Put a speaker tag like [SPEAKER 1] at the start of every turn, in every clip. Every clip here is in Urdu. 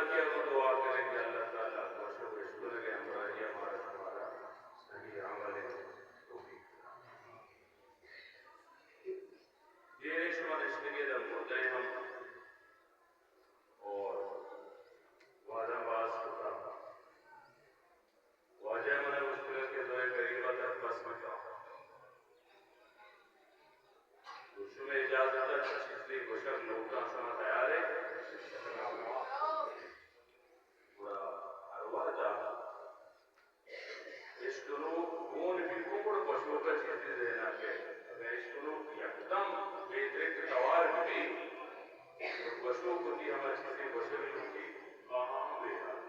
[SPEAKER 1] کیا تو دعا کریں کہ اللہ تعالیٰ گوشہ کو عشق لگے ہمارا یہ ہمارا صحیح عمل توفیق یہ شما نشتگی دم ہوتے ہم اور وعدہ باز ہوتا واجہ منہ مشکل کے دوئے قریبہ تک بس مکہ دوشو میں اجازت ہے چیزی گوشہ لوگاں سما تیار ہے بڑا ارواح جاتا اشکنو گون بھی کپڑ پشو کا چیزی دینا کہ اگر اشکنو یکدم بیدرک توار بھی پشو کو دی ہمیں چیزی گوشہ بھی ہوتی آہاں بے حال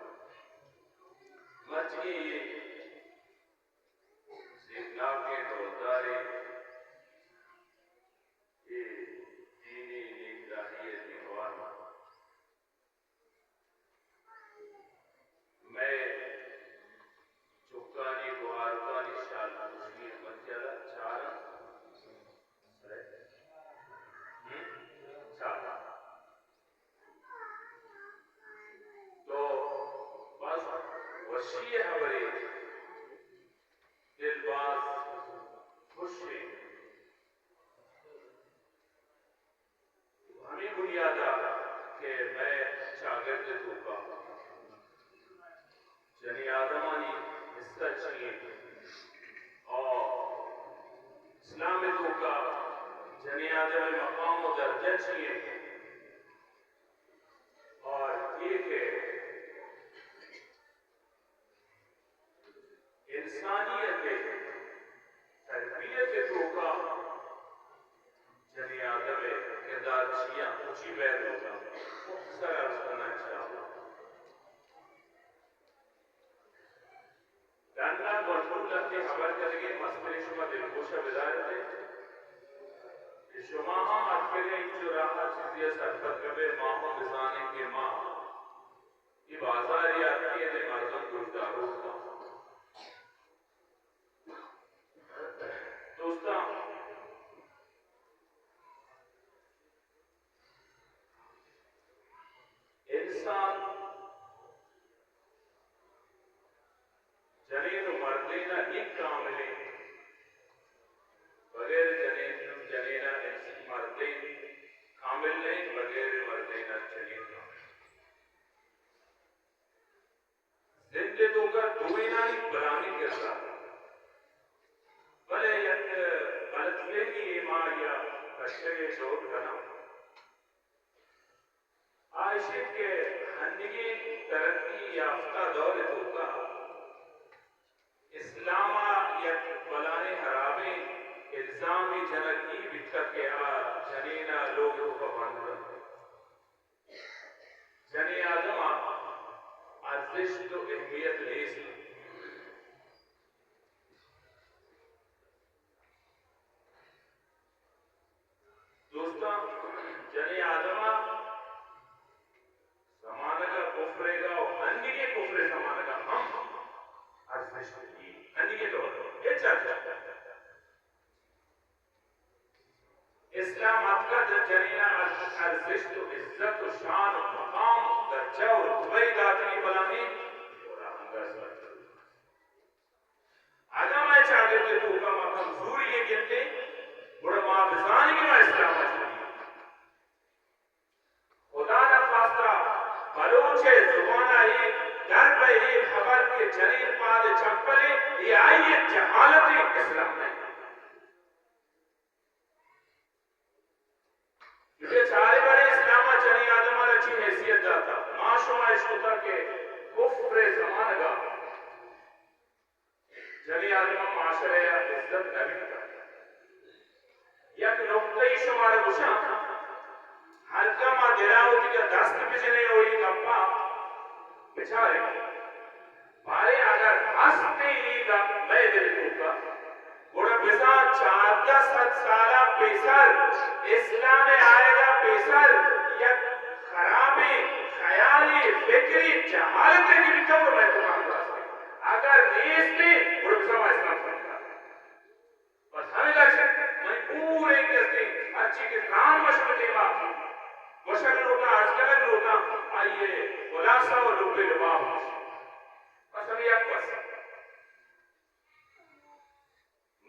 [SPEAKER 1] مچی سیکھنا کے دولداری میں چکانی بہارکانی شالہ مشکل منجلہ چارہ تو بس وشی حبری دل باز خوشی ہمیں بنیادہ کہ میں شاگرد دھوکا جنی آدمانی حصہ چاہیے اور اسلام دھوکا جنی آدم مقام و درجہ چاہیے اور یہ کہ انسانیت تربیت دھوکا جنی آدم کردار چیاں اونچی بیر ہوگا مختصر عرض کرنا چاہتا داننا گوشن لگتے خبر کرگے مسئلے شما دلگوشہ بدارتے کہ شما ہم اکبریں جو راہا چیزیہ سرپت کبھے ماں ہم بزانے کے ماں یہ بازار یاد کیے دے مردم گوشداروں کا دوستا انسان جنین و مردینہ نیک کاملے بغیر جنینہ مردین کامل نہیں بغیر مردینہ جنین کامل زندگیوں کا دوئنانی برانی کرتا بلے یک غلط فہمی ایمان یا بچے شوق بنا عائشت کے ہنگی ترقی یافتہ دور دھوکا اسلامہ یک بلانے حرابیں الزامی جنگی بکر کے جنینہ لوگوں کا بند رہا جنی آدمہ ارزش تو اہمیت لیس دوستاں جنی آدمہ زمانہ کا کفرے گا اور ہنگی کے کفرے زمانہ کا ہم ارزش کی ہنگی کے دور یہ چاہتا اسلام آپ کا جنینہ ارزش تو عزت و شان و مقام درجہ و رتبہ داتی بلانی اور آنگا سمجھتا آدم آئے چاہتے تھے تو کا مقام زوری یہ کہتے بڑا ماں بزانی کی میں اسلام آچھا خدا نہ خواستہ بلوچے زبانہ یہ در پہ یہ خبر کے جنین پاد چپلے یہ آئیے جہالت اسلام نہیں یہ چارے بڑے اسلامہ جنی آدم آل اچھی حیثیت جاتا معاشرہ عشقتا کے کفر زمان گا جنی آدم معاشرہ عزت نبی کا یک نقطہی شمارے گوشاں ہلکا ماں دلاوتی کا دست بجنے ہوئی گپا بچارے بھارے اگر ہستے ہی گا میں دل کو کا بڑا بزان 1400 سالہ پیسر اسلام آئے گا پیسر یک خرابی خیالی فکری جہالت کی بھی کم میں تمام راستے اگر نیستی بڑا بزان اسلام فرمتا بس ہمیں لکھے میں پورے کستے اچھی کے کام مشکل دیما مشکل لوٹا آج کلک لوٹا آئیے خلاصہ و لب لباب بس ہم یک بس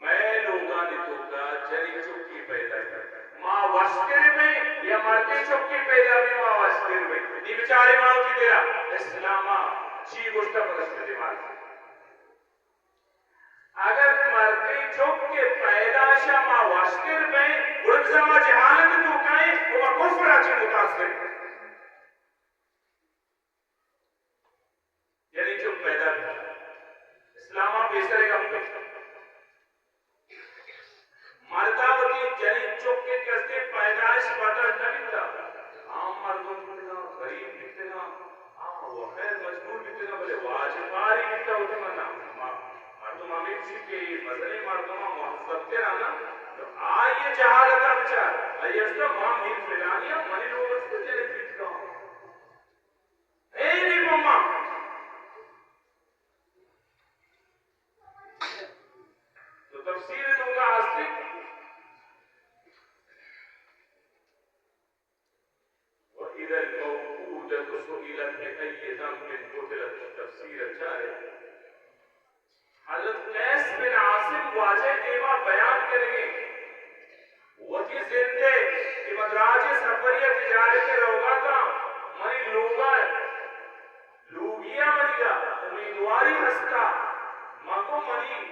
[SPEAKER 1] میں لوگاں نے تو کا جنی چکی پیدا کرتا ماں واسطر میں یا مردی چکی پیدا بھی ماں واسطر میں نی بچاری ماں کی دیرا اسلامہ چی گوشتا پرست دیمال اگر مردی چکی پیداشا ماں واسطر میں گرگزامہ جہالت تو کہیں وہ کفر آچی متاثر یعنی چک پیدا اسلامہ بیسرے کا مرداوتی جنی چک کے کستے پیدائش پتہ نبی تھا عام مردوں بتنا غریب بتنا وہ خیر مجبور بتنا بلے واجباری بتنا ہوتی منا مردم ہمیں سکے مزنی مردم محضب کے رانا تو آئیے جہالتا بچار آئیے اس کا ماں میر فلانیا منی لوگ اس کو جنی بیٹ کا اے نہیں ماما تو تفسیر دوں گا ہستی وَإِذَا الْمَوْءُودَةُ سُئِلَتْ بِأَيِّ ذَنبٍ قُتِلَتْ تفسیر چارے حضرت قیس بن عاصم واجہ دیما بیان کریں گے وہی زندے کہ مدراج سفریہ تجارت روگا تھا منی لوگا لوگیا منی گا امیدواری ہستا مکو منی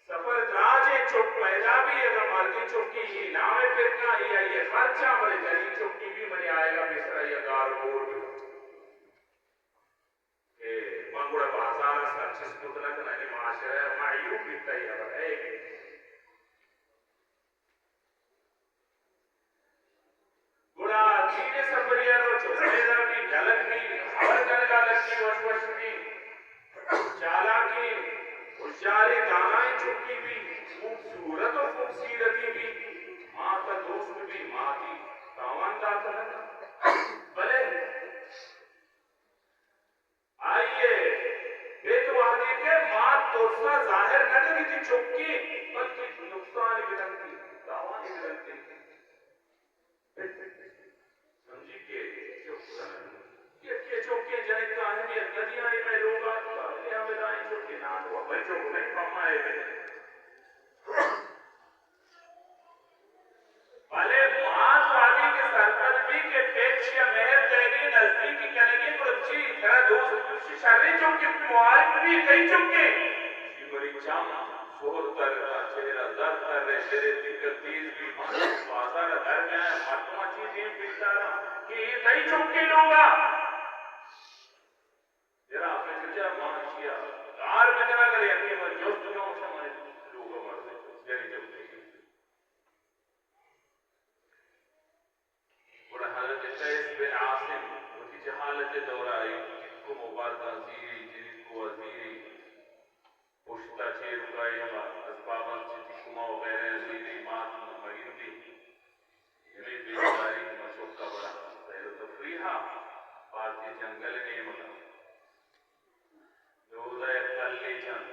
[SPEAKER 1] سفر دراج چک پیدا بھی اگر مردی چکی یہ نام پھرنا یہ خرچہ مرے جنی چکی بھی منی آئے گا بیسرا یہ دار گور بھی کہ منگوڑا بازار سرچس کتنا کنانی معاشرہ معیوب بیتا ہی اب ہے گوڑا دین سفریہ رو چھوڑے دا بھی جھلک بھی ہر جنگا لگی وشوش بھی چالا کی ہوشیاری دانائی چکی بھی خوبصورت و خوبصیرتی بھی ماں کا دوست بھی ماں کی تاوان داتا ہے بلے آئیے بیت وحدی کے ماں توسا ظاہر نہ کری تھی چکی بلکہ نقصان بھی رکھتی تاوان بھی رکھتی سمجھی کہ چوکے جنگ کا اہمیت ندیاں ہی میں لوگ آتا لیا ملائیں چوکے نہ دو بھائی چوک نہیں پامائے میں بھلے معاذ وادی کے سرقدمی کے پیچ یا مہر دیگی نزدیکی کنگی پرچی ترہ دوست شرری چوکے معارف بھی کئی چوکے جی بری چام سور تر چہرہ زر تر رہے شرے دکل تیز بھی بازار درمیان مردمہ چیزیں پیتا رہا کہ یہ کئی چوکے لوگا جرا فکر جا مانشیا دار بکنا کر یکی میں جوست کا اچھا مانے لوگا مرد جنی چوکے اور حضرت قیس بن عاصم وہ کی جہالت دورائی جن کو مبارکہ زیری جن کو وزیری پشتا چھے رکائی اسبابان چیتی کما وغیرہ زیری مات مہیندی ہمیں بیداری مشوق کا بڑا سیر و تفریحہ پارتی جنگل نے ملا دوزہ کلے جن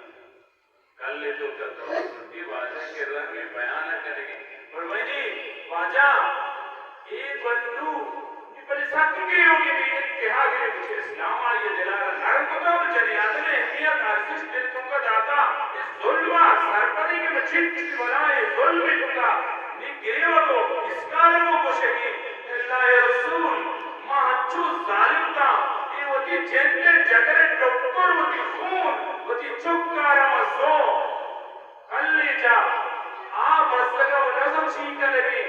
[SPEAKER 1] کلے تو کردی واجہ کے رنگ میں بیانہ کریں گے اور میں نے واجہ ایک بندو یہ بڑی سخت کی ہوگی بھی انتہا کے کچھ اسلام آئیے دلارہ نرم کو تو جنیات میں اہمیت ارزش دل تم کا داتا اس ظلمہ سرپدی کے مچھٹ کی بلائے ظلمی کتا نی گرے والو اس کاروں کو شکی اللہ رسول مہنچو ظالم تا یہ ہوتی جننے جگرے ڈکر ہوتی خون ہوتی چکارا مزو کلی جا آپ بستگا و نظم چھینکا لگی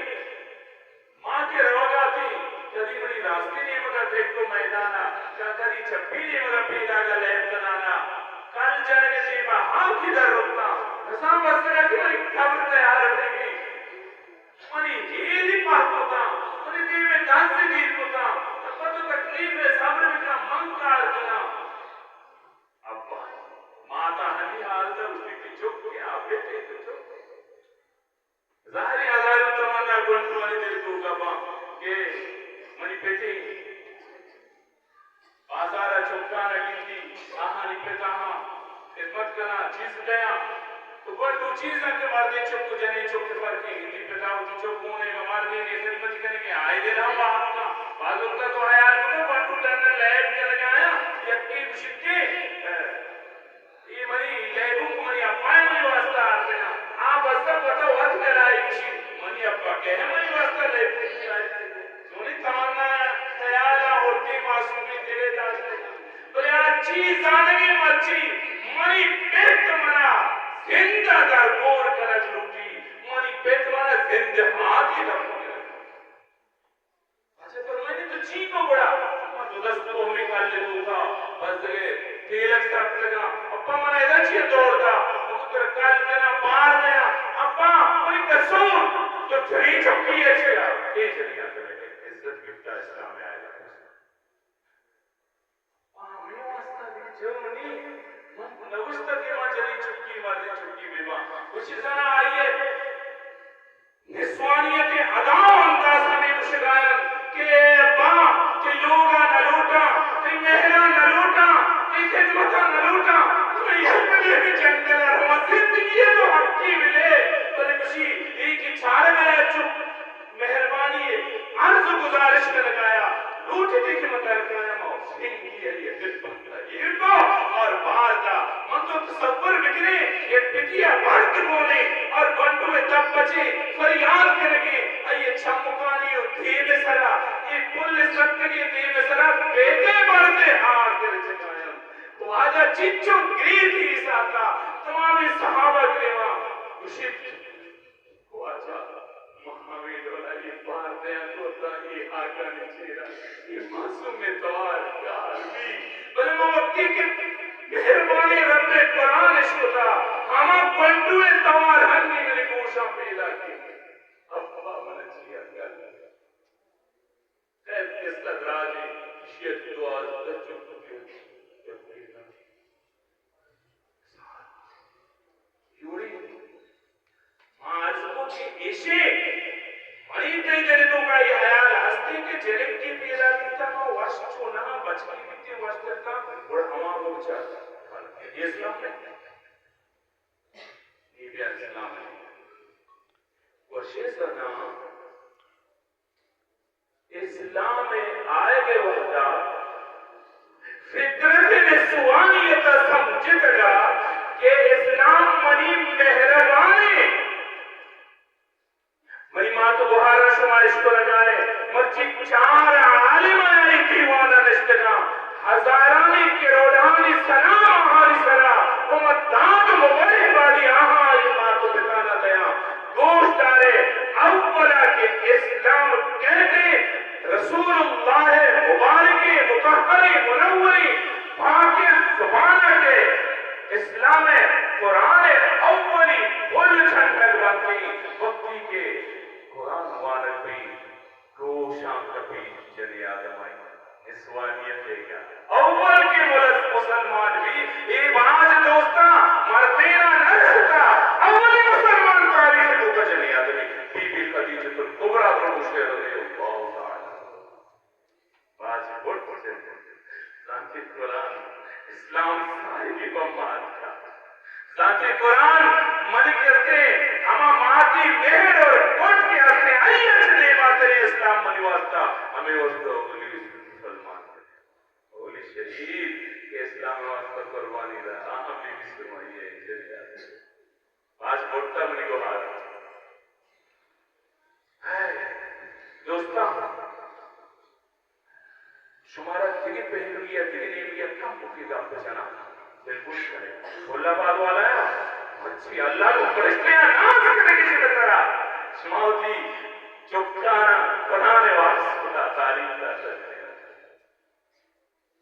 [SPEAKER 1] ماں کے روگا تھی کدی منی راستے نہیں مگا دیکھ تو میدانا کیا کدی چھپی نہیں مگا پیدا کا لیب بنانا کل جنگ جیبا ہاں کی در رکھتا نسان بستگا کی منی خبر تیار رکھے گی منی یہ دی پاک ہوتا منی دیوے دانسی دیر ہوتا اب تو تکلیف ہے صبر بکا منکار کنا ابا ماتا ہمی حالتا اسی کی چک کیا بیٹے تو چک ظاہری ہزار تمنا گنڈو منی دل کو گبا کہ منی پیٹی بازارہ چکانا گنڈی آہانی پیتاہاں خدمت کرنا چیز گیا تو گنڈو چیزاں کے مردے چکو جنے چکو پر کی گنڈی پیتاہو کی چکونے میں مردے نے خدمت کرنے کے آئے دے رہا ہوا ہم کا بازو کا تو حیال کو گنڈو لندر لیب کے لگا گہمری واسطہ لے پھر آئے سونی تمنا خیالا ہوتی معصومی تیرے داشتے تو یا چیز آنگی مچی منی پیت منا زندہ در گور کرج لوٹی منی پیت منا زندہ ہاتھی در گور اچھا فرمائنی تو چی کو بڑا تو دست کو ہمیں کال لے دو تھا بس دلے تیلک ساتھ لگا اپا منا ادھا چیئے دوڑ دا مکتر کال دینا بار دینا اپا منی کسون تو تھری چکی ہے چھلا اے چلی آتے رہے عزت گفتا اسلام میں آئے گا میں واسطہ دی جو منی نوشتہ کے ماں جلی چکی مردی چکی بیمہ کچھ زنا آئیے نسوانیت اداؤں انداز ہمیں مشگائن کہ با کہ لوگا نہ لوٹا کہ مہرہ نہ لوٹا کہ خدمتہ نہ لوٹا تمہیں یہ ملے بھی جنگل رحمت زندگی ہے تو حق کی ملے بلے کسی ایک ہی چھاڑ گیا چپ مہربانی ہے عرض گزارش میں لگایا لوٹی تھی کہ مطلب لگایا ماں سنگی ہے یہ دل بندہ یہ تو اور باہر دا من تو تصور بکنے یہ پتیا بھرک بولے اور بندو میں تب بچے فریاد کے لگے یہ چھمکانی ہو دھیب سرا یہ پل سکتگی دھیب سرا بیتے بڑھتے ہار کر چکایا تو آجا چچو گریتی اس آتا تمام صحابہ گریوہ مشید کو آجا محمد اولا یہ بار دیا کوتا یہ آقا نچیرا یہ معصوم میں توار کاروی بلے موقتی کے مہربانی رب قرآن اشکتا ہما بندوے توار ہنگی میں گوشا پیدا کی ابا من چیا گل خیر کس لدراجی شیط دعا دچو کتے یوری معصوم کی ایشے بڑی کئی دلیتوں کا یہ حیال ہستے کے جنک کی پیدا کیتا نو وشت چونا بچکی بیتے وشت کا اور ہما کو بچا یہ اسلام ہے یہ بھی اسلام ہے وشیزنا اسلام میں آئے گے وحدہ فطرت نسوانیت سمجھت گا کہ اسلام منی مہربانی منی ماں تو بہارا شمائش کو لگائے مرچی چار عالم آئی دیوانا نشتگا ہزارانی کروڑانی سلام آہالی سرا امتداد مبارک بادی آہالی ماں تو بتانا دیا گوشت دارے اولا کہ اسلام کہتے رسول اللہ مبارکی مطہری منوری پاک زبانہ کے اسلام قرآن اولی بھول چھنڈک باقی وقتی کے قرآن وانت بھی روشان کبھی جلی آدم آئی اسوانیت ہے کیا اول کے ملک مسلمان بھی ایک آج دوستا مردینہ نرستا اولی مسلمان تاریخ تو کا جلی آدمی بی بی خدیجت القبرہ پر مشکل رضی اللہ تعالی آج بڑھ پڑھتے ذاتی قرآن اسلام صاحبی بمات کا ذاتی قرآن ملک استے ہما ماتی مہر اور کوٹ کے استے آئی اچھنے باتری اسلام منی واسطہ ہمیں واسطہ اولی مسلمان اولی شہید کہ اسلام واسطہ قربانی رہا ہمیں بھی سمائی ہے جلیا آج بڑھتا منی کو حال دوستا شمارا تیری پہلوی ہے تیری نیوی ہے کم مفیدہ بچانا بالکل کرے اللہ بات والا ہے اچھی اللہ کو فرشتے ہیں ناز کرنے کی شکل طرح شماؤتی چکانا بنانے والا خدا تعلیم دا سکتے ہیں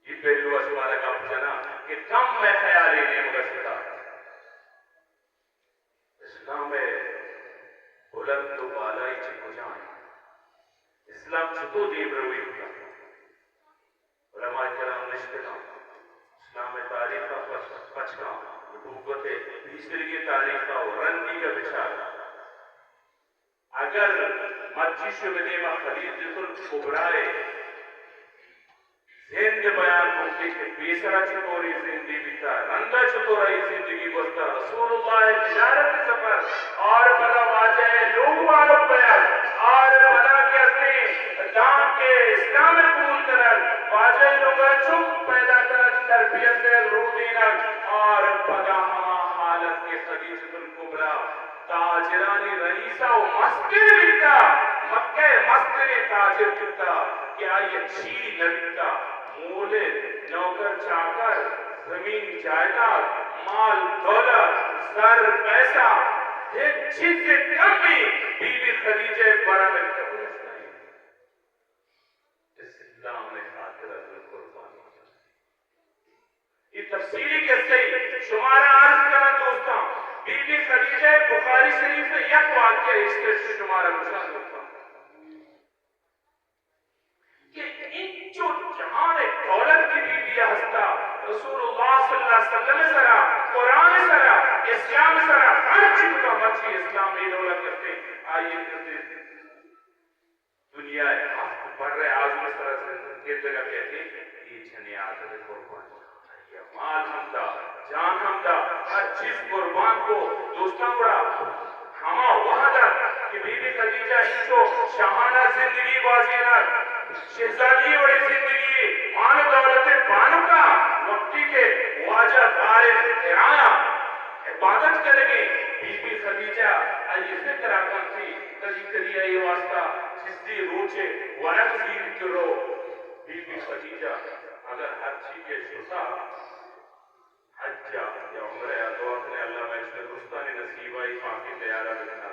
[SPEAKER 1] یہ پہلو شمارا کا بچانا کہ کم میں خیالی نہیں مگر سکتا اسلام میں بلند تو بالائی چکو جائیں اسلام چھتو دیب روی ہوتا علماء کرام نشتنا اسلام میں تاریخ کا پچکا نبوت تیسری کی تاریخ کا رنگی کا بشارہ اگر مرچی شبنے میں خلیجت الکبرائے زند بیان ہوتی کہ بیسرا چطوری زندگی بیتا رندہ چطوری زندگی بستا رسول اللہ تجارت سفر اور پدا واجہ لوگ معلوم بیان اور پدا کے استے دان کے اسلام قبول کرن واجہ لوگا چپ پیدا کرن تربیت رودینک اور پدا ہما حالت کے خدیجۃ الکبریٰ تاجرانی رئیسہ و مستر بکتا مکہ مستر تاجر بکتا کہ آئی اچھی نبکتا مولے نوکر چاکر زمین جائیداد مال دولت زر پیسہ ایک چیز سے کم بھی بی بی خدیجہ بڑا میں کبھی اسلام نے خاطر ازل قربان یہ تفصیلی قصے شمارہ عرض کرنا دوستاں بی بی خدیجہ بخاری شریف میں یک واقعہ اس کے شمارہ مشاہد ہوتا کہ ان جو جہان دولت کی بی بی ہستا رسول اللہ صلی اللہ علیہ وسلم سرا قرآن سرا اسلام سرا ہر چیز کا مچی اسلامی دولت کرتے آئیے کرتے دنیا ہفت بڑھ رہے آزم سرا سے جگہ کہتے یہ جھنے آدھر قربان مال ہمدہ جان ہمدہ ہر چیز قربان کو دوستاں بڑا ہما وہاں تک کہ بی بی خدیجہ ہی جو شاہانہ زندگی بازینا شہزادی بڑی زندگی مان دولت بانو کا وقتی کے واجہ غارب ارایا عبادت کرے گی بی بی خدیجہ آئی فکر آکن تھی کدی کدی آئی واسطہ جس دی روچے ورق زیر کرو بی بی خدیجہ اگر ہر چیز کے شسا حجہ یا عمرہ یا دعا کرے اللہ میں اس میں رستانی نصیب آئی فاقی تیارہ بکنا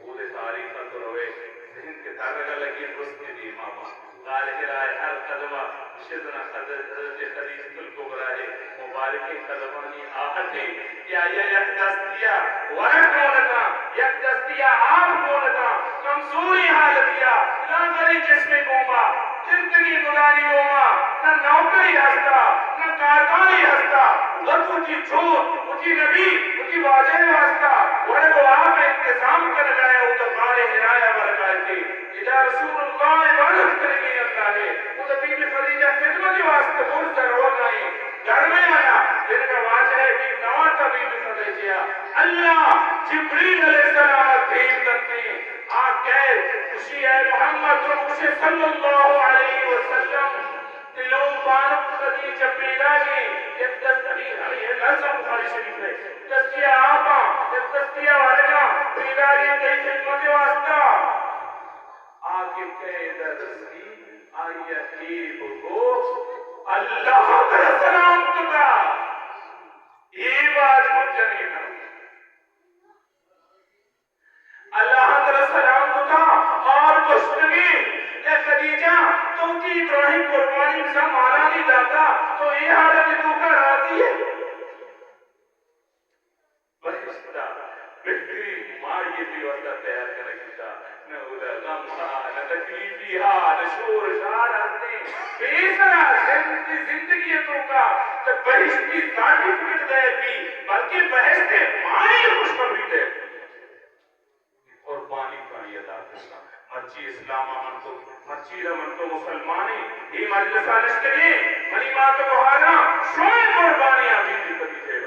[SPEAKER 1] وہ دے تاریخہ تو روے ذہن کے تارگا لگی رستی دی ماما غالق رائے ہر قدمہ شدنا حضرت خدیجۃ الکبریٰ ہے مبارکی قدمانی آہتی یا یک دستیا ورک مونتا یک دستیا آپ مونتا کمزوری حالتیا لانگری جسم گوما زندگی گزاری گوما نہ نوکری ہستا نہ کارکانی ہستا وقت اٹھی جھوٹ اٹھی نبی اٹھی واجہ ہستا ورگو آپ انتظام کر گئے وہ تو بارے ہرایا برکائے تھی اذا رسول اللہ عبادت کریں اللہ ہے وہ تو بی بی خدیجہ خدمت واسطے بہت ضرور نہیں گھر میں آیا جن کا واجہ ہے کہ نوان کا بی بی خدیجہ اللہ جبریل علیہ السلام دین کرتے آکے خوشی ہے محمد رسول صلی اللہ علیہ وسلم تلوم بانو خدیجہ پیدا گئی ایک دستگیر یہ لازم بخاری شریف ہے دستیا آپا ایک دستیا والگا پیدا گئی کئی خدمت واسطہ آگے کہے درسی آئی عقیب کو اللہ کا سلام تتا یہ باز مجھے نہیں تھا اللہ کا سلام تتا اور گشتگی اے خدیجہ تو کی ابراہیم قربانی سے مارا نہیں جاتا تو یہ حالت تو کا راضی ہے بہشتہ بہترین ماں یہ بھی وقت تیار کرنے کیتا نہ اولا غمہ نہ تکلیفی ہاں نہ شور شار ہستے بیسرا زندگی تو کا تو بہشتی سارٹیفکیٹ دے بھی بلکہ بہشتے مانی خوشخبری دے قربانی کا یہ ادا کرنا مرچی اسلام آمن کو مرچی رمن کو مسلمانی ہی مجلسہ نشتگی منی بات بہارا شوئے قربانیاں بھی دی کبھی تھے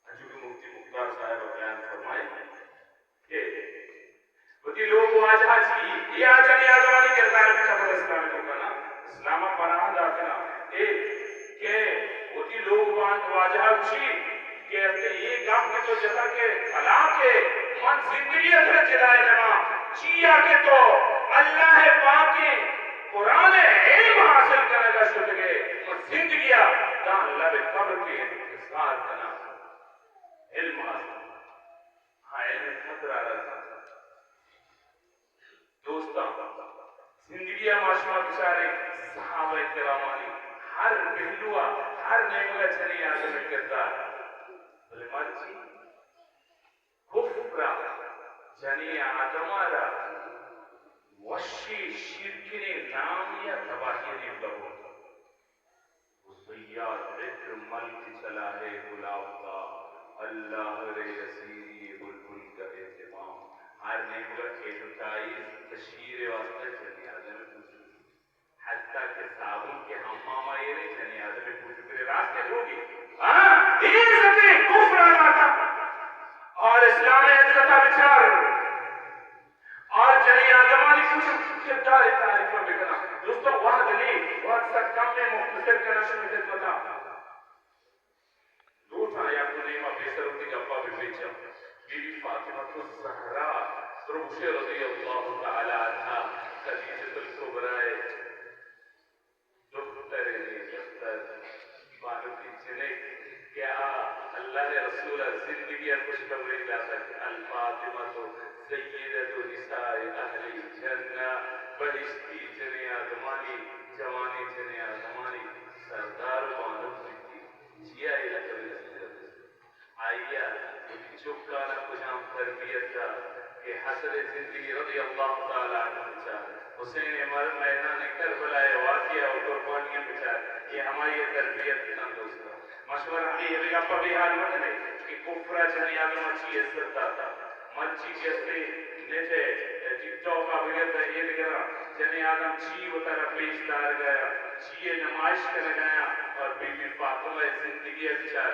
[SPEAKER 1] عجوب مفتی مختار صاحب بیان فرمائے کہ وہی لوگ واجہ چی یہ آجا نہیں آزمانی کردار بھی خبر اسلامی کو کنا اسلامہ پناہ داکنا کہ وہی لوگ واجہ چی کہ یہ گاپ میں تو جیسا کہ خلا کے من زندگی اثر چلائے لما چیا کے تو اللہ پاک کے قرآن علم حاصل کرنے کا شد گئے اور زندگی دان لب قبر کے انتظار کرنا علم حاصل ہاں علم قدر آرہا دوستان زندگی معاشمہ بچارے صحابہ کرامانی ہر پہلوہ ہر نعمت چلی آدم کردار بلے مرچی کفرہ جنی آدمارا وشی شرکنے نامیہ تباہیری لگو وزیاد عطر ملک چلا ہے گلابتا اللہ رے رسیری بلبل کا اہتمام ہر نعمت کے جتائیز تشہیر واسطہ جنی آدم حتیٰ کہ صابن کے ہمامہ یہ نہیں جنی آدم پوچھو تیرے راستے ہوگی دین سکے کفر آتا اور اسلام عزت بچار آدمانی کچھ کردار تعریف بکنا دوستو وعد لی وقت سا کم میں مختصر کرنا شروع خدمتا دوسرا یا کنیمہ بیسر ہوتی گپا بھی بیچا بی بی فاطمہ الزہرا روش رضی اللہ تعالی عنہ خدیجۃ الکبرائے دختر دفتر بانو کی جنک کیا اللہ رسول زندگی خوشخبری لاتا ہے الفاطمہ سیدۃ نساء اہل الجنہ بہشتی جنے آدمانی جوانی جنے آدمانی سردار بانو کی جیا الکبری آئیا چکانا کجام تربیت کا کہ حسر زندگی رضی اللہ تعالی عنہ بچار حسین عمر میدان کربلا واقعہ اور قربانیاں بچار یہ ہماری تربیت نہ دوستو مشورہ ہمیں یہ بھی اپا بھی حال مت نہیں کہ کفرہ جنی آگے مچی عزت داتا مچی جیسے نیچے ٹک ٹاک کا بگت ہے یہ دیکھنا جنی آدم چی وہ طرح پیش دار گیا چیئے نمائش کر گیا اور بی بی فاطمہ زندگی بچار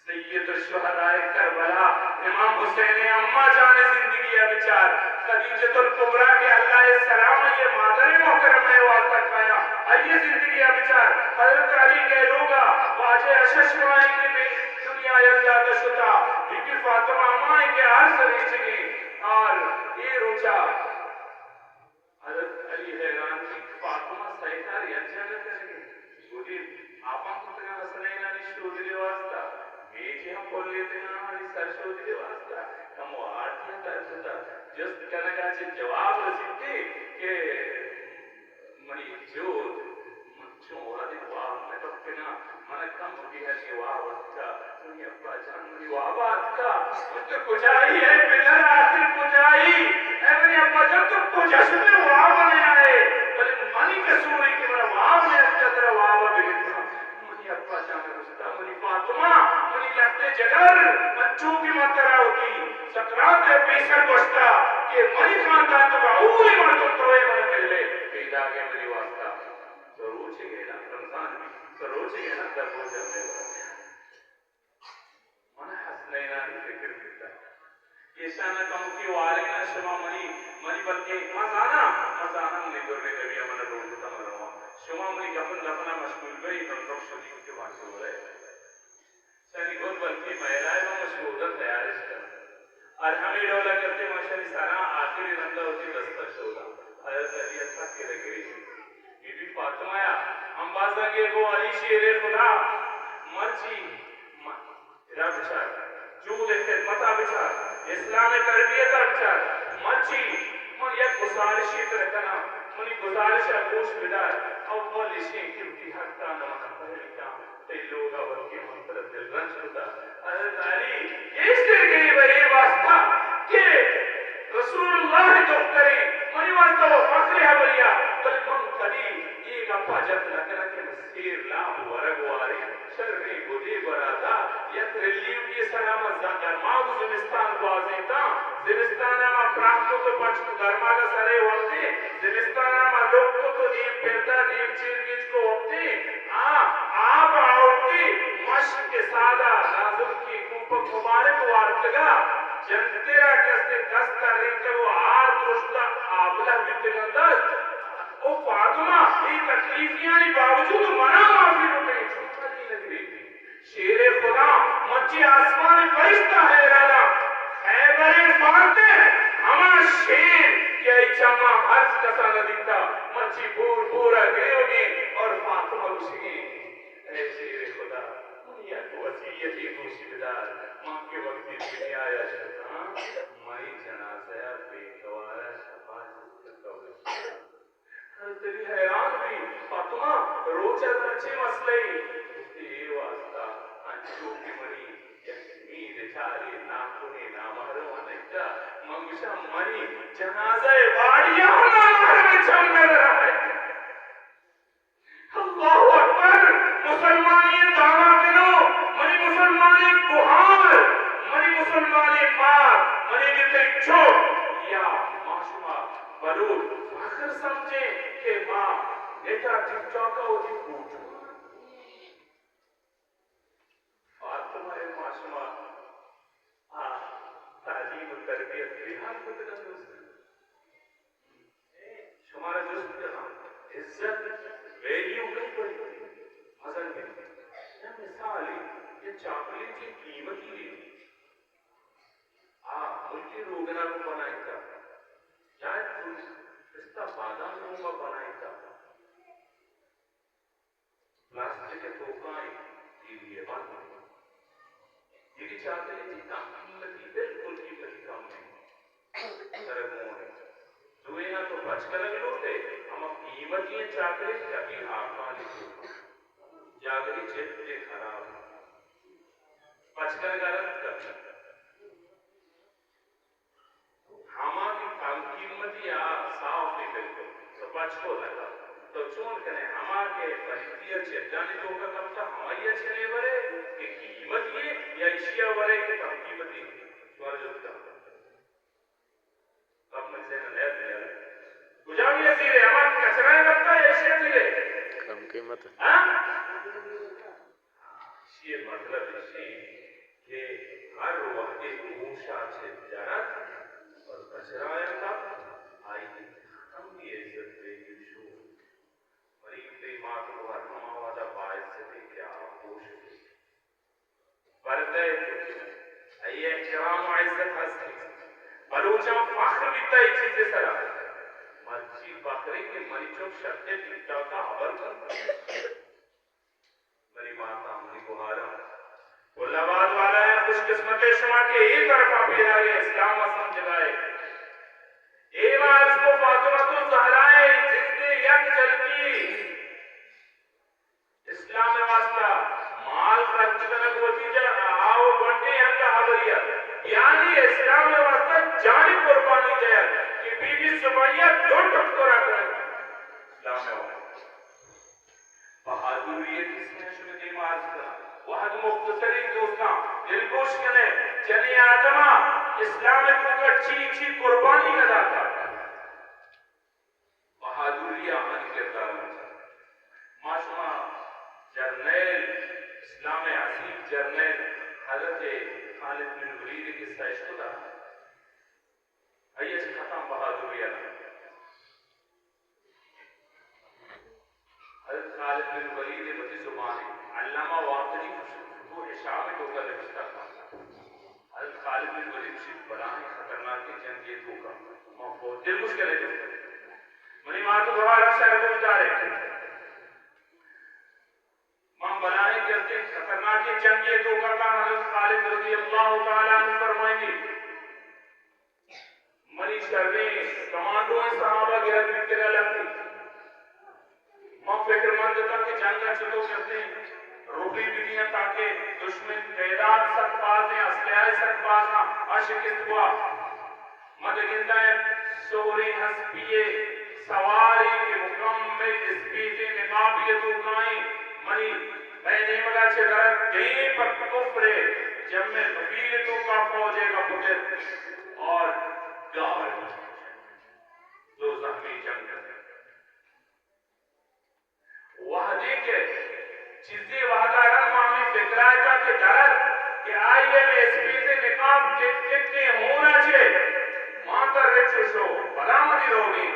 [SPEAKER 1] سید الشہداء کربلا امام حسین اماں جان زندگی بچار خدیجۃ الکبریٰ کے اللہ السلام یہ مادر محترم ہے واسطہ پایا آئیے زندگی بچار حضرت علی کے لوگا واجہ اششمائی کے بھی دنیا اللہ کا شتا بی بی فاطمہ اماں کے عرض ریچگی اور یہ روچا حضرت علی حیران کی فاطمہ سیدار یجا نہ کریں گے بولی آپاں کو تنہا حسنینہ نشتو دلے واسطہ میچے ہم بول لیتے ہیں ہماری سرشو دلے واسطہ ہم وہ آٹھیں ترستا جس کنگا چھ جواب رسیتے کہ منی جو منچوں وادی واہ میں تو کنا منہ کم بھی ہے کہ واہ وقت کا منی ابا جان منی واہ بات کا مجھ تو کجائی ہے پدر آخر کجائی اے منی ابا جان تو کجاش میں واہ بنے آئے بلے منی کسوری کہ منہ واہ میں اچھا واہ بگتا منی ابا جان رستا منی فاطمہ منی لگتے جگر بچوں کی مطرح ہوتی سکرات پیسر گوشتا کہ منی خاندان تو کا اولی مردم توئے منہ مل لے پیدا کے منی واسطہ تو روچے گئے نا رمضان بھی تو روچے گئے نا در ہو جانے والا منہ حسنینہ ہی فکر کرتا یہ شانہ کم کی والینا شما منی بلکہ مزانا منی دورے نبی امن روڑتا مروا شما منی گفن لفنا مشغول گئی نمرک شدی کے بانچے ہو رہے سنی گھر بلکی مہلائے وہ مشہودت تیارش کر اور ہمیں ڈولا کرتے ماشاءاللہ سارا آخری رندہ ہوتی دستک شولا حضرت علی اچھا کے لگے بی بی فاطمہ ہم بازا کے وہ علی شیر خدا مرچی را بچار جود خدمتہ بچار اسلام تربیتہ بچار مرچی من یک گزارشی کرکنا منی گزارشہ گوش بدار اول اشیں کیونکہ حق تا نمانا پہلکا تے لوگا بلکہ منطرف دل رنج ہوتا حضرت علی اس دل گئی بھئی واسطہ کہ رسول اللہ دختری منی واسطہ وہ فخر ہے بلیا بلکن قدیم ایک اپا جب لکنا کہ مسیر لاہ ورگواری شرمی گدی براتا یک ریلیو کی سلامت زندر ماغو زمستان بازیتا زمستان اما پراکتو تو پچکو گرما کا سرے وقتی زمستان اما لوگو تو نیم پیدا نیم چیرگیج کو وقتی آپ آوٹی مشک کے سادہ نازم کی کوپک مبارک وارد لگا جنتیرہ کستے دستا ریکے وہ آر درشتا آبلہ بیتگن دست او فاطمہ یہ تکلیفیانی باوجود منا معافی روپے چھوٹا نہیں لگ رہی تھی شیر خدا مچی آسمان فرشتہ ہے رانا خیبر فاتح ہما شیر کیا چما حرس کسا نہ دکھتا مچی پور پورا گئے ہوگی اور فاطمہ اسی اے شیر خدا منیا کو وسیعتی دوشی بدار ماں کے وقتی دنیا آیا شدہ مائی جنازہ بے دوارا شفاظ کرتا تیری حیران بھی فاطمہ روچہ درچے مسئلہی یہ واسطہ انچو کی منی یکمید چاری ناکنے نامحرم نکتا منگشہ منی جنازہ باڑیاں نامحرم چم نظر آئے اللہ اکبر مسلمانی دانا کنو منی مسلمانی گوھار منی مسلمانی مار منی گتری چھوٹ یا معاشمہ بلود فخر سمجھے کہ ماں نیتا ٹک ٹاکا ہوتی پوچھو فاطمہ معاشمہ تعلیم و تربیت بہار کو تکا دوست تا بادام لوگا بنائی تا پلاسٹک کے توکائیں یہ بات یہ بھی چاہتے ہیں کہ کام قیمتی بالکل قیمتی کام نہیں ترگوں ہے تو یہ نہ تو بچ کر لگ لوٹے ہم قیمتی چاہتے ہیں کبھی آقانی توکا جاگری چہتے خراب بچ کر غلط کبھی ہماری کام قیمتی صاف نکل گئے تو بچ کو لگا تو چون کریں ہمارے بریتیہ چیتانی تو کا کم تھا ہماری چھنے برے کہ قیمتی یا اشیاء برے کہ کم قیمتی سوار جو تھا اب میں سے نیت نہیں آرہے گجاوی اسیرے ہمارے کچرائے کرتا ہے اشیاء چلے
[SPEAKER 2] کم قیمت
[SPEAKER 1] یہ مطلب اسی کہ ہر وقت اوشا سے جارت اور کچرائے کا آئی ہم بھی عزت دے گی شو مریب تے ماتو ہر ہماوادہ باعث سے دے کیا آپوش دے بردے ای احترام و عزت ہستی بلوچا فخر بیتا ایک چیزے سرا مرچی بکرے کے مریچوں شرطے بیتا کا حبر کرتا میری ماتا ہماری گوھارا اللہ بات والا ہے خوش قسمت شما کے ایک طرفہ پیدا گئے اسلام اسلام جگائے ایمان اس کو فاطمہ الزہرائے جس نے یک چلکی اسلام واسطہ مال خرچ کرنے ہوتی جا آو بنڈے ہیں کا حبریت یعنی اسلام واسطہ جانی قربانی جائے کہ بی بی سمیہ دو ٹکٹورا کریں اسلام واسطہ بہادری کس نے شروع دی مارز کرنا وحد مختصری دوستاں دلگوش کنے جنی آدمہ اسلام کو کا چی قربانی ندا تھا بہادری آمانی کردار ماشما جرنیل اسلام عظیم جرنیل حضرت خالد بن ولید کی سائش کو دا ایس ختم بہادری آدم حضرت خالد بن ولید بطی زبانی علامہ واقعی وہ حشام کو کا رشتہ تھا حضرت خالد بن ولید شیف بڑھانے خطرناک جنگ یہ دھوکا محفوظ دل مشکل ہے منی ماتو دوبارہ شہر کو جارے ماں بلانے کرتے خطرناک جنگ یہ دھوکا کا حضرت خالد رضی اللہ تعالیٰ نے فرمائی دی منی شہریں کمانڈوں صحابہ گرد بکر لگتی ماں فکر مند تھا کہ جنگ چلو کرتے ہیں روبی بیدیاں تاکہ دشمن قیدات سربازیں اسلحہ سربازاں اشکست ہوا مدگندہ سوری حسبیے سواری کے مکمل اسپیت نقابیتوں کائیں منی بہنے مگا چھے درد دیں پر کفرے جب میں قبیلتوں کا فوجے کا پتر اور گاور دو زخمی جنگ کرتے وحدی کے چیزیں وحدہ رن مامی فکر آئے تھا کہ درد کہ آئیے میں اسپیت نقاب کتنے ہونا چھے ماتر رچو شو بلا مدی روگی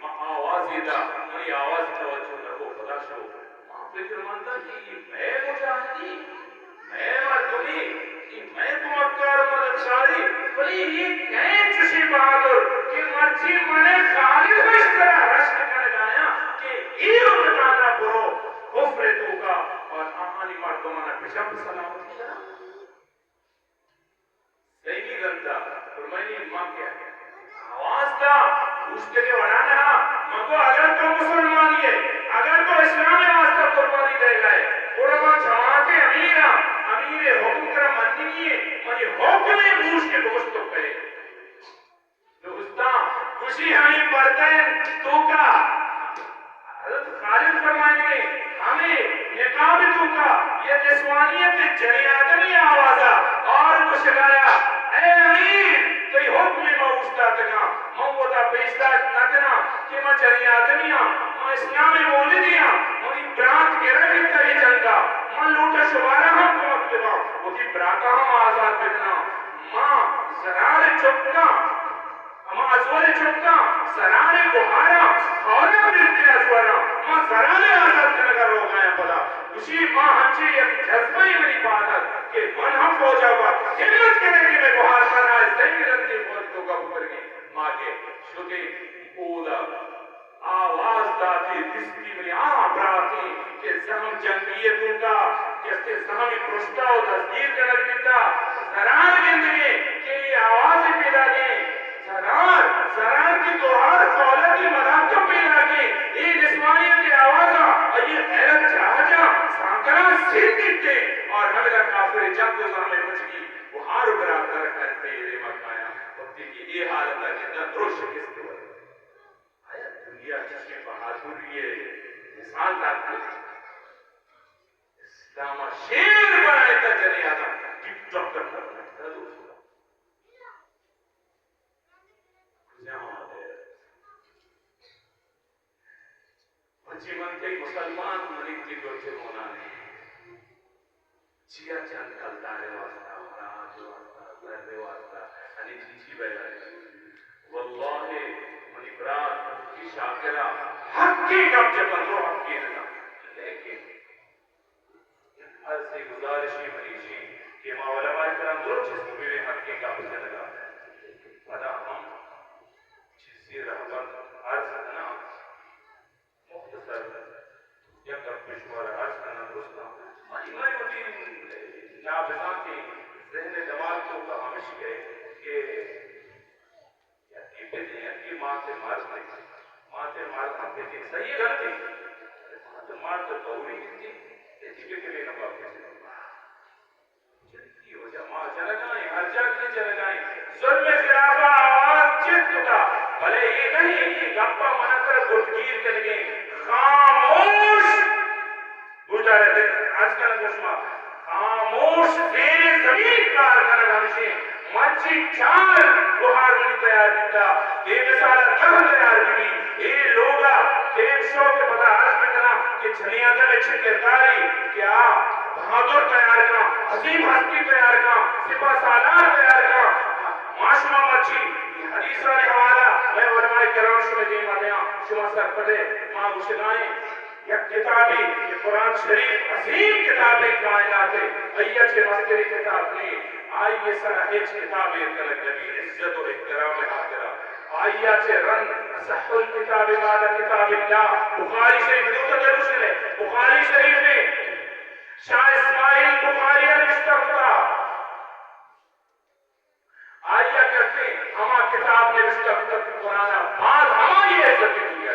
[SPEAKER 1] ماں آوازی دا منی آواز توجہ لگو خدا شو ماں فکر مندہ کہ میں مجاہدی میں مردمی کہ میں کمکار مددشاری بلی یہ کہیں چشی بہادر کہ مرچی منے خالد کو اس طرح رشک کر جایا کہ ایو بتانا برو کفر تو کا اور آہانی مردمانہ پشم سلامتی جا صحیح گلتا فرمائنی ماں کیا ہے آواز دا پوچھتے کے وڑانا مگو اگر تو مسلمانی ہے اگر تو اسلام واسطہ قربانی دے گئے قربا جماعت امیر حکم کرا مننی ہے منی حکم پوچھ کے دوست تو کرے دوستا خوشی ہمیں پردین تو کا حضرت خالد فرمائیں گے ہمیں نقاب تو کا یہ نسوانیت جنی آدمی آوازہ اور مشگایا اے امیر تو یہ حکم موجودہ تکا موتا پیشتہ نکنا کہ میں جنی آدمیاں میں اسلامی مولدیاں منی برات گرہ بیتا ہی جنگا من لوٹا شبارہ ہم کو مطلبا وہ کی براتا ہم آزاد بکنا ماں زرار چکنا اما ازوال چکنا زرار گوھارا خورا ملتے ازوارا ماں زرار آزاد کنگا رو گایا پدا اسی ماں ہنچے یک جذبہ ہی منی پادت کہ من ہم فوجا ہوا ہمت کرے کہ میں گوھار کرنا ہے صحیح رندی فوج کو کب کر گئی ماں کے شکے اودا آواز داتی دستی منی براتی کہ زہم جنگیتوں کا کہ زہمی پرشتہ و تصدیر کرنے دیتا زرار گندگی کہ یہ آوازیں پیدا دیں زرار کی دوہار قولتی مداکم پیدا کی یہ جسمانیت کی آوازہ اور یہ غیرت جہجہ سانکرہ سیر دیتے اور ہمیں کافر جنگ کو زہمیں بچ گی وہ ہار برادر کرتے یہ مکایا وقتی کی یہ حالت ہے کہ درش کس کے وقت آیا دنیا جس میں بہادری ہے مثال لاتا ہے اسلام شیر بنائے تا جنے آدم ٹک ٹاک کرتا ہے دوستو بچی من کئی مسلمان منی کی گوچے ہونا نہیں چیا چند کلدارے واسطہ راج واسطہ گرد واسطہ انہی چیچی بیلائی واللہ منی برات کی شاکرہ حق کی کب جب اندرو حق کی نظام لیکن ہر سے گزارشی منیشی کہ ما علماء کرام درو چیز میرے حق کی کب سے لگا پدا ہم چیزی رحمت عرض کرنا مختصر یا کب پشوار عرض کرنا درستا میں ہوتی نابزان کی ذہن دماغ کو کا ہمش گئے کہ کی ماں سے مار دیتی صحیح غلطی ماں سے مار تو ضروری نہیں تھی جیبے کے لیے نبا جلدی ہو جا ماں چل گائیں ہر جگ نہیں چل گائیں ظلم خلافہ آواز چست کا بھلے یہ نہیں کہ گپا منتر گٹگیر کر گئے خاموش بجھا رہے تھے آج کل گشما خاموش زیر زمین کار کرنا ہمشے منچی چار بہار منی تیار بیتا یہ مثالہ تر تیار بھی یہ لوگا تیم شو کے پتا عرض میں کنا کہ چھنیاں دے میں چھکر کاری کیا بہادر تیار کا عظیم ہستی تیار کا سپا سالار تیار کا معاشمہ مچی یہ حدیثہ نے حوالہ میں علماء کرام شو میں دیم آدھیاں شما سر پڑے ماں گشنائیں یک کتابی یہ قرآن شریف عظیم کتابیں کائنات ہے ایت کے مستری کتاب نہیں آئیے سر ہیچ کتابیں کرنے نبی عزت و احترام حاضرہ آئیے سے رن صح الکتاب بعد کتاب اللہ بخاری شریف دوسرا جلوس لے بخاری شریف نے شاہ اسماعیل بخاری رشتہ آئیے کرتے ہما کتاب نے رشتہ قرآن بعد ہما یہ عزت دیا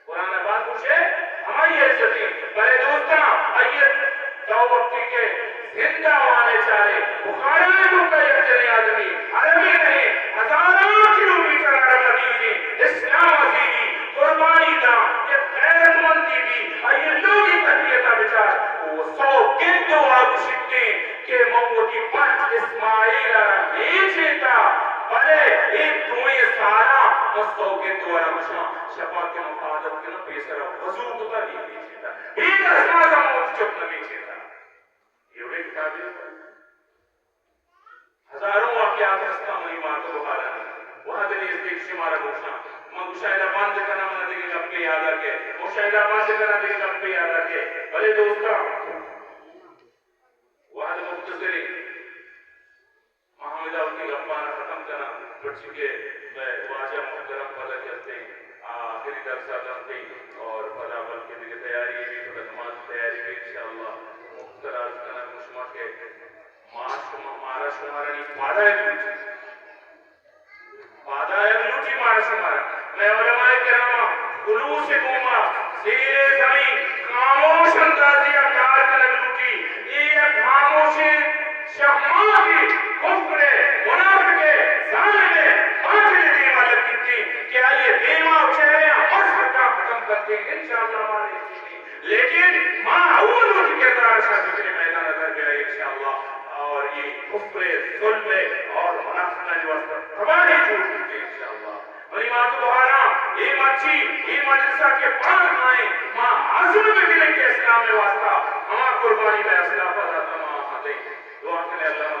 [SPEAKER 1] قرآن بعد پوچھے ہماری عزتی بڑے دوستاں آئیے تو وقتی کے زندہ آنے چاہے بخاری کو کئی اچھنے آدمی عربی نہیں ہزاروں کلومیٹر عرب لگی اسلام عزیزی قربانی دا یہ غیرت مندی بھی آئیے لوگی تربیتہ بچار وہ سو گندو آگو شکتے کہ موتی پنچ اسماعیل رہی چیتا بلے ایک دوئی سالہ مستو گندو آگو شپا کے مفادت کے نا پیسر وضو کتا نہیں چیتا ایک اسمازہ موت چپ نبی چیتا یہ ہوئے کتابی ہزاروں واقعات رستہ منی مارکو بخارا نہیں وہاں دنی اس دیکھ شمارا گوشنا من مشاہدہ باندھ کرنا منہ دیکھے گا پہ یاد رکھے مشاہدہ باندھ کرنا دیکھے گا پہ یاد رکھے بلے دوستا وہاں دے مختصری محمدہ اپنی گپانا ختم کرنا پڑھ چکے واجہ محترم پتہ کرتے ہیں آخری درسہ کرتے ہیں اور پتہ بلکہ دیکھے تیاری بھی پتہ نماز تیاری بھی انشاءاللہ مختراز کرنا مشمع کے مارا شمارا نہیں پادہ ہے لوٹی پادہ ہے لوٹی مارا شمارا میں علماء کرامہ خلوص موما زیر زمین خاموش اندازیہ کار کرنے لوٹی یہ خاموشی شہماتی کفر منافق ظالم باطل دیما لگتی کہ آئیے دیما و چہرے مصر کا ختم کرتے ہیں انشاءاللہ ہمارے لیکن ماں اول وقت کردار شاہد کے میدان ادھر گیا انشاءاللہ اور یہ کفر ظلم اور منافقہ جو واسطہ تباہی جھوٹ ہوتے انشاءاللہ بھلی ماں تو بہارا یہ مچی یہ مجلسہ کے پاس آئیں ماں حضر بکنے کے اسلام میں واسطہ ہمارا قربانی میں اسلافہ تھا تمام آتے دعا کرے اللہ